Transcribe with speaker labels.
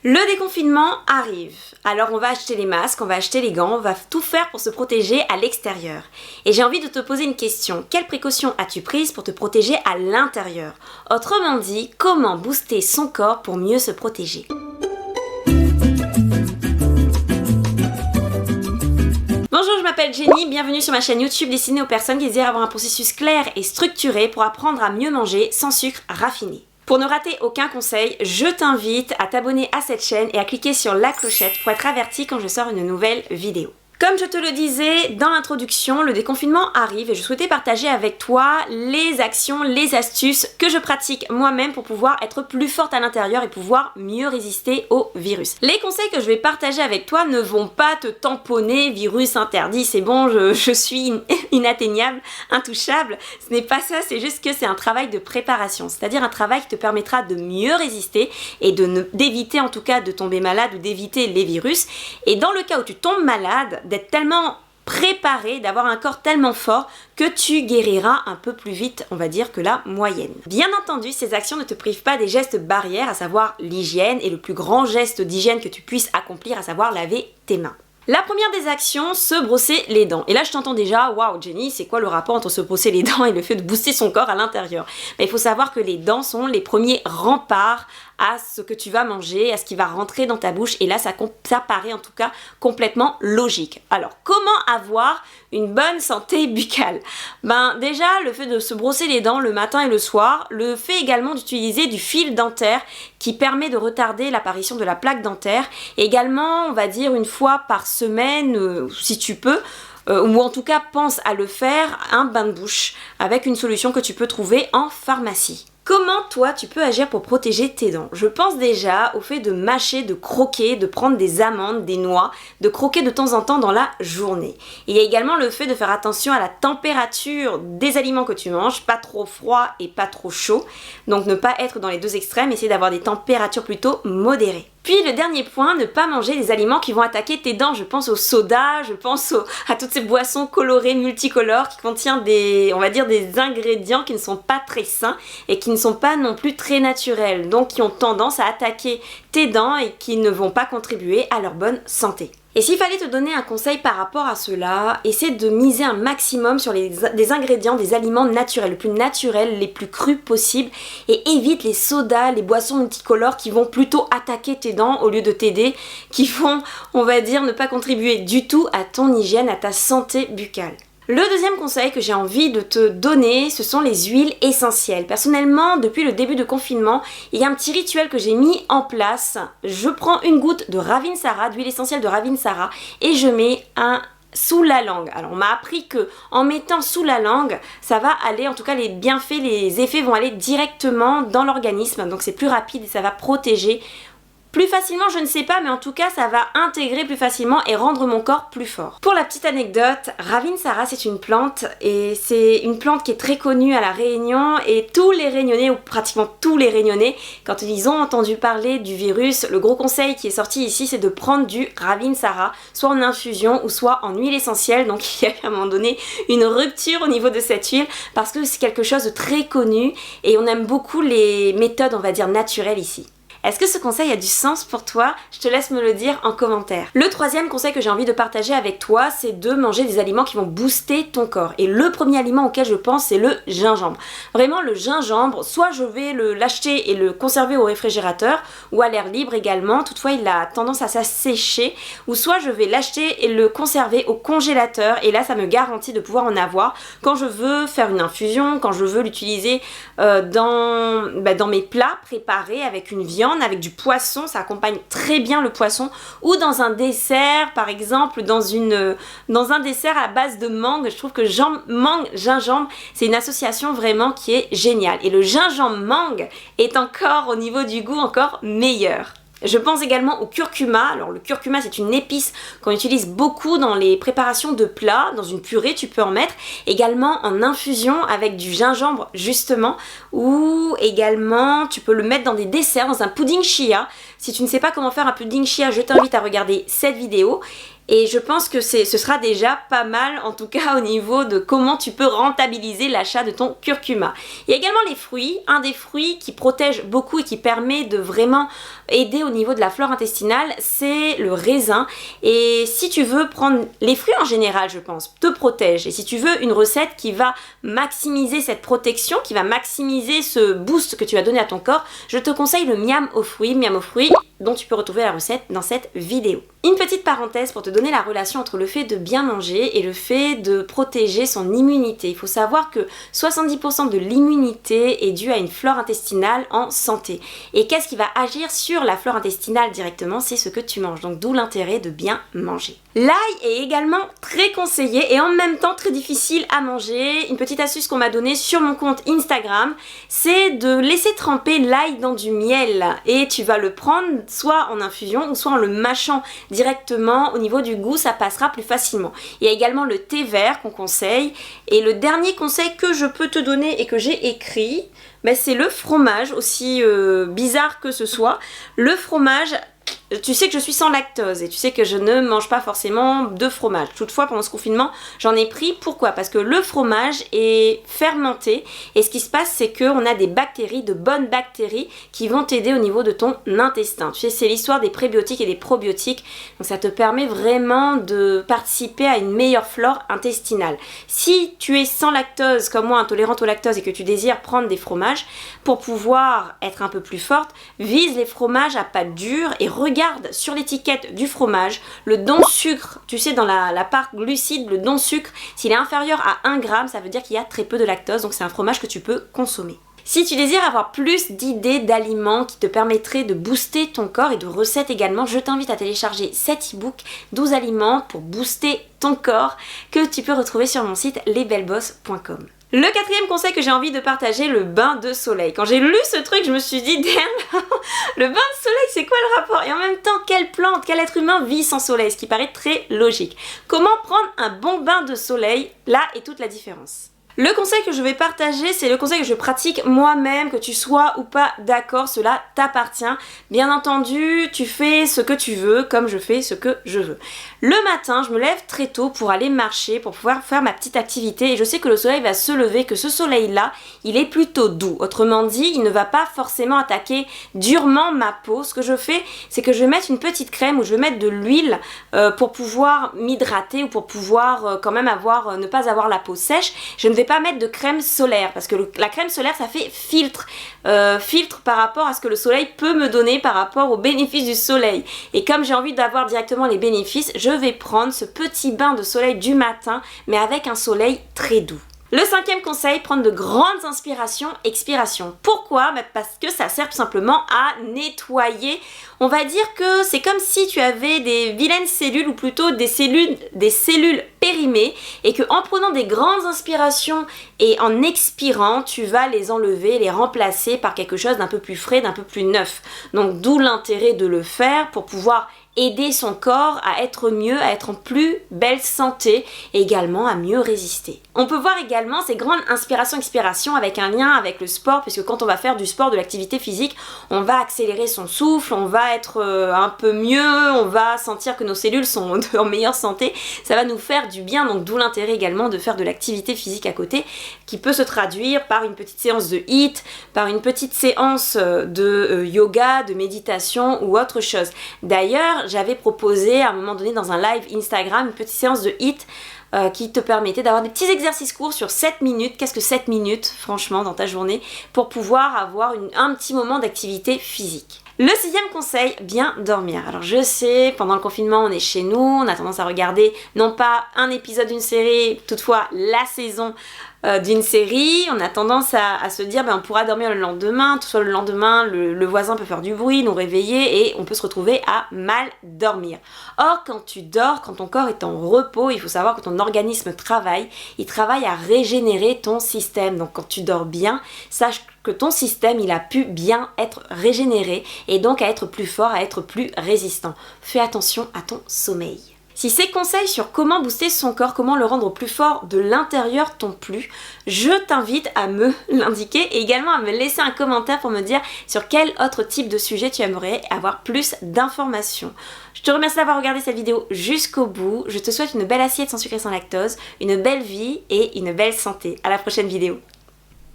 Speaker 1: Le déconfinement arrive, alors on va acheter les masques, on va acheter les gants, on va tout faire pour se protéger à l'extérieur. Et j'ai envie de te poser une question, quelles précautions as-tu prises pour te protéger à l'intérieur? Autrement dit, comment booster son corps pour mieux se protéger? Bonjour, je m'appelle Jenny, bienvenue sur ma chaîne YouTube destinée aux personnes qui désirent avoir un processus clair et structuré pour apprendre à mieux manger sans sucre raffiné. Pour ne rater aucun conseil, je t'invite à t'abonner à cette chaîne et à cliquer sur la clochette pour être averti quand je sors une nouvelle vidéo. Comme je te le disais dans l'introduction, le déconfinement arrive et je souhaitais partager avec toi les actions, les astuces que je pratique moi-même pour pouvoir être plus forte à l'intérieur et pouvoir mieux résister au virus. Les conseils que je vais partager avec toi ne vont pas te tamponner, virus interdit, c'est bon, je suis inatteignable, intouchable. Ce n'est pas ça, c'est juste que c'est un travail de préparation, c'est-à-dire un travail qui te permettra de mieux résister et d'éviter en tout cas de tomber malade ou d'éviter les virus. Et dans le cas où tu tombes malade, d'être tellement préparé, d'avoir un corps tellement fort que tu guériras un peu plus vite, on va dire, que la moyenne. Bien entendu, ces actions ne te privent pas des gestes barrières, à savoir l'hygiène et le plus grand geste d'hygiène que tu puisses accomplir, à savoir laver tes mains. La première des actions, se brosser les dents. Et là, je t'entends déjà, waouh Jenny, c'est quoi le rapport entre se brosser les dents et le fait de booster son corps à l'intérieur? Mais il faut savoir que les dents sont les premiers remparts à ce que tu vas manger, à ce qui va rentrer dans ta bouche. Et là, ça paraît en tout cas complètement logique. Alors, comment avoir une bonne santé buccale? Déjà, le fait de se brosser les dents le matin et le soir, le fait également d'utiliser du fil dentaire qui permet de retarder l'apparition de la plaque dentaire. Et également, on va dire une fois par semaine, si tu peux, ou en tout cas pense à le faire, un bain de bouche avec une solution que tu peux trouver en pharmacie. Comment toi tu peux agir pour protéger tes dents? Je pense déjà au fait de mâcher, de croquer, de prendre des amandes, des noix, de croquer de temps en temps dans la journée. Il y a également le fait de faire attention à la température des aliments que tu manges, pas trop froid et pas trop chaud. Donc ne pas être dans les deux extrêmes, essayer d'avoir des températures plutôt modérées. Puis le dernier point, ne pas manger des aliments qui vont attaquer tes dents. Je pense au soda, je pense à toutes ces boissons colorées, multicolores qui contiennent on va dire des ingrédients qui ne sont pas très sains et qui ne sont pas non plus très naturels. Donc qui ont tendance à attaquer tes dents et qui ne vont pas contribuer à leur bonne santé. Et s'il fallait te donner un conseil par rapport à cela, essaie de miser un maximum sur des ingrédients, des aliments naturels, le plus naturels, les plus crus possibles, et évite les sodas, les boissons multicolores qui vont plutôt attaquer tes dents au lieu de t'aider, qui vont, on va dire, ne pas contribuer du tout à ton hygiène, à ta santé buccale. Le deuxième conseil que j'ai envie de te donner, ce sont les huiles essentielles. Personnellement, depuis le début de confinement, il y a un petit rituel que j'ai mis en place. Je prends une goutte de Ravinsara, d'huile essentielle de Ravinsara, et je mets sous la langue. Alors on m'a appris que en mettant sous la langue, ça va aller, en tout cas les bienfaits, les effets vont aller directement dans l'organisme. Donc c'est plus rapide et ça va protéger plus facilement, je ne sais pas, mais en tout cas, ça va intégrer plus facilement et rendre mon corps plus fort. Pour la petite anecdote, Ravinsara, c'est une plante et c'est une plante qui est très connue à La Réunion et tous les Réunionnais, ou pratiquement tous les Réunionnais, quand ils ont entendu parler du virus, le gros conseil qui est sorti ici, c'est de prendre du Ravinsara, soit en infusion ou soit en huile essentielle. Donc il y a à un moment donné une rupture au niveau de cette huile parce que c'est quelque chose de très connu et on aime beaucoup les méthodes, on va dire, naturelles ici. Est-ce que ce conseil a du sens pour toi? Je te laisse me le dire en commentaire. Le troisième conseil que j'ai envie de partager avec toi, c'est de manger des aliments qui vont booster ton corps. Et le premier aliment auquel je pense, c'est le gingembre. Vraiment, le gingembre, soit je vais l'acheter et le conserver au réfrigérateur ou à l'air libre également. Toutefois, il a tendance à s'assécher. Ou soit je vais l'acheter et le conserver au congélateur. Et là, ça me garantit de pouvoir en avoir quand je veux faire une infusion, quand je veux l'utiliser dans mes plats préparés avec une viande, avec du poisson, ça accompagne très bien le poisson, ou dans un dessert, par exemple dans un dessert à base de mangue. Je trouve que mangue, gingembre, c'est une association vraiment qui est géniale. Et le gingembre mangue est encore, au niveau du goût, encore meilleur. Je pense également au curcuma. Alors le curcuma, c'est une épice qu'on utilise beaucoup dans les préparations de plats. Dans une purée, tu peux en mettre. Également en infusion avec du gingembre justement. Ou également, tu peux le mettre dans des desserts, dans un pudding chia. Si tu ne sais pas comment faire un pudding chia, je t'invite à regarder cette vidéo. Et je pense que ce sera déjà pas mal, en tout cas au niveau de comment tu peux rentabiliser l'achat de ton curcuma. Il y a également les fruits, un des fruits qui protège beaucoup et qui permet de vraiment aider au niveau de la flore intestinale, c'est le raisin. Et si tu veux prendre les fruits en général, je pense, te protègent. Et si tu veux une recette qui va maximiser cette protection, qui va maximiser ce boost que tu vas donner à ton corps, je te conseille le miam aux fruits dont tu peux retrouver la recette dans cette vidéo. Une petite parenthèse pour te donner la relation entre le fait de bien manger et le fait de protéger son immunité. Il faut savoir que 70% de l'immunité est due à une flore intestinale en santé. Et qu'est-ce qui va agir sur la flore intestinale directement? C'est ce que tu manges. Donc d'où l'intérêt de bien manger. L'ail est également très conseillé et en même temps très difficile à manger. Une petite astuce qu'on m'a donnée sur mon compte Instagram, c'est de laisser tremper l'ail dans du miel. Et tu vas le prendre soit en infusion ou soit en le mâchant directement. Au niveau du goût, ça passera plus facilement. Il y a également le thé vert qu'on conseille. Et le dernier conseil que je peux te donner et que j'ai écrit, c'est le fromage, aussi bizarre que ce soit. Le fromage, tu sais que je suis sans lactose et tu sais que je ne mange pas forcément de fromage. Toutefois, pendant ce confinement, j'en ai pris. Pourquoi? Parce que le fromage est fermenté et ce qui se passe, c'est qu'on a des bactéries, de bonnes bactéries qui vont t'aider au niveau de ton intestin. Tu sais, c'est l'histoire des prébiotiques et des probiotiques. Donc ça te permet vraiment de participer à une meilleure flore intestinale. Si tu es sans lactose, comme moi, intolérante au lactose et que tu désires prendre des fromages, pour pouvoir être un peu plus forte, vise les fromages à pâte dure et regarde sur l'étiquette du fromage le don sucre, tu sais dans la part glucide, le don sucre, s'il est inférieur à 1 gramme, ça veut dire qu'il y a très peu de lactose, donc c'est un fromage que tu peux consommer. Si tu désires avoir plus d'idées d'aliments qui te permettraient de booster ton corps et de recettes également, je t'invite à télécharger cet e-book 12 aliments pour booster ton corps que tu peux retrouver sur mon site lesbellebosses.com. Le 4e conseil que j'ai envie de partager, le bain de soleil. Quand j'ai lu ce truc, je me suis dit, damn, le bain de soleil, c'est quoi le rapport? Et en même temps, quelle plante, quel être humain vit sans soleil? Ce qui paraît très logique. Comment prendre un bon bain de soleil? Là est toute la différence. Le conseil que je vais partager, c'est le conseil que je pratique moi-même, que tu sois ou pas d'accord, cela t'appartient. Bien entendu, tu fais ce que tu veux, comme je fais ce que je veux. Le matin, je me lève très tôt pour aller marcher, pour pouvoir faire ma petite activité et je sais que le soleil va se lever, que ce soleil-là, il est plutôt doux. Autrement dit, il ne va pas forcément attaquer durement ma peau. Ce que je fais, c'est que je vais mettre une petite crème ou je vais mettre de l'huile pour pouvoir m'hydrater ou pour pouvoir quand même ne pas avoir la peau sèche. Je ne vais pas mettre de crème solaire parce que la crème solaire ça fait filtre par rapport à ce que le soleil peut me donner par rapport aux bénéfices du soleil et comme j'ai envie d'avoir directement les bénéfices, je vais prendre ce petit bain de soleil du matin mais avec un soleil très doux. Le 5e conseil, prendre de grandes inspirations, expirations. Pourquoi? Parce que ça sert tout simplement à nettoyer. On va dire que c'est comme si tu avais des vilaines cellules ou plutôt des cellules périmées et que en prenant des grandes inspirations et en expirant, tu vas les enlever, les remplacer par quelque chose d'un peu plus frais, d'un peu plus neuf. Donc d'où l'intérêt de le faire pour pouvoir aider son corps à être mieux, à être en plus belle santé et également à mieux résister. On peut voir également ces grandes inspirations-expirations avec un lien avec le sport puisque quand on va faire du sport, de l'activité physique, on va accélérer son souffle, on va être un peu mieux, on va sentir que nos cellules sont en meilleure santé, ça va nous faire du bien, donc d'où l'intérêt également de faire de l'activité physique à côté qui peut se traduire par une petite séance de HIIT, par une petite séance de yoga, de méditation ou autre chose. D'ailleurs, j'avais proposé à un moment donné dans un live Instagram une petite séance de HIIT qui te permettait d'avoir des petits exercices courts sur 7 minutes. Qu'est-ce que 7 minutes, franchement, dans ta journée, pour pouvoir avoir un petit moment d'activité physique. Le 6e conseil, bien dormir. Alors je sais, pendant le confinement, on est chez nous, on a tendance à regarder non pas un épisode d'une série, toutefois la saison d'une série, on a tendance à se dire on pourra dormir le lendemain, toutefois le lendemain le voisin peut faire du bruit, nous réveiller et on peut se retrouver à mal dormir. Or quand tu dors, quand ton corps est en repos, il faut savoir que ton organisme il travaille à régénérer ton système. Donc quand tu dors bien, sache que ton système il a pu bien être régénéré et donc à être plus fort, à être plus résistant. Fais attention à ton sommeil. Si ces conseils sur comment booster son corps, comment le rendre plus fort de l'intérieur t'ont plu, je t'invite à me l'indiquer et également à me laisser un commentaire pour me dire sur quel autre type de sujet tu aimerais avoir plus d'informations. Je te remercie d'avoir regardé cette vidéo jusqu'au bout. Je te souhaite une belle assiette sans sucre et sans lactose, une belle vie et une belle santé. À la prochaine vidéo.